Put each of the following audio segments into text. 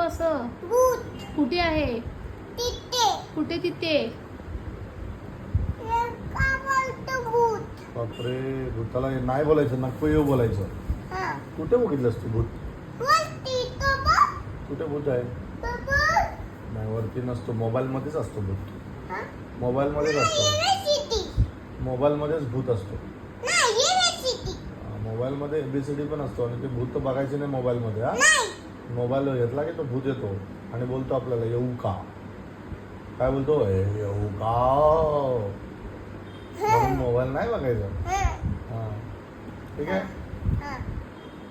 असं? भूत कुठे आहे? तिथे कुठे तिथे? का बोलतो भूत? बापरे, भूताला नाही बोलायचं, नको येऊ बोलायचं. हा कुठे बघितलंस तू भूत? वरती तो बघ. कुठे भूत आहे? तो बघ. नाही, वरती नसतो, मोबाईल मध्येच असतो भूत. हा? मोबाईल मध्येच नाही, असतो. ABCD. मोबाईल मध्येच भूत असतो. नाही, ABCD. मोबाईल मध्ये एबीसीडी पण असतो आणि ते भूत तर बघायचे नाही मोबाईल मध्ये. हा, नाही. मोबाईल घेतला की तो भूत येतो आणि बोलतो आपल्याला येऊ का. काय बोलतो, येऊ का. म्हणून मोबाईल नाही बघायचा. हा, हा, ठीक आहे. हा.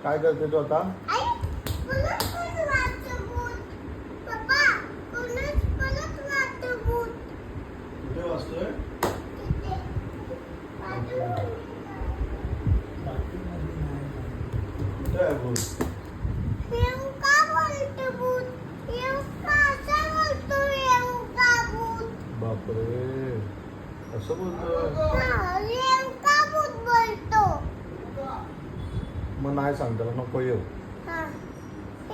काय करते तू आता? आई, पुन्हा पण वाटतं भूत. पप्पा, पुन्हा वाटतं भूत. कुठे वाचतोय? तिथे. वाटतं. कुठे आहे भूत? येऊ का बोलतो भूत? येऊ का असं बोलतो येऊ का भूत? बापरे, असं बोलतोय. हा, येऊ का भूत बोलतो? मग नाही सांग त्याला, नको येऊ. हा,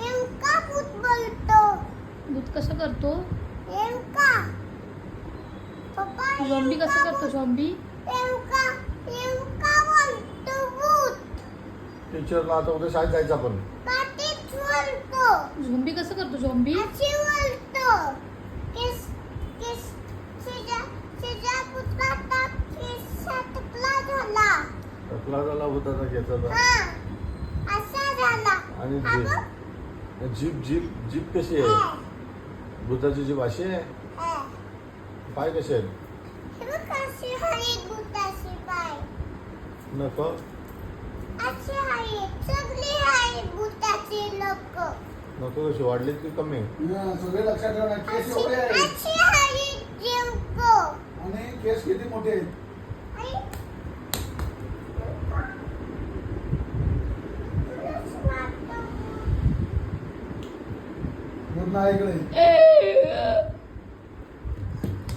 येऊ का भूत बोलतो? भूत कसं करतो? येऊ का? पप्पा, झॉम्बी येऊ कसं का करतो? भूत? झॉम्बी येऊ का बोलतो भूत? टीचरला आता उद्या शाळेत जायचं आपण. पाठीत बोलतो. झॉम्बी कसं करतो? झॉम्बी अशी बोलतो. किस किस शेजा पुतला केसात टकला झाला. टकला झाला भूताचा घ्यायचा. हा, असा झाला. आणि हा बघ. जीप जीप जीप कशी आहे? भूताची जीप अशी आहे. पाय कसे आहेत? हे बघ कशी आहे भूताची पाय. नको. अशी आहे. सगळी आहे भूताची लोक. नको कशी वाढलीत की कमी? सगळे लक्षात ठेवा ना, केस एवढे आहेत अशी आहे जीवक. आणि केस किती मोठे आहेत. आई. पूर्ण आहे इकडे. ए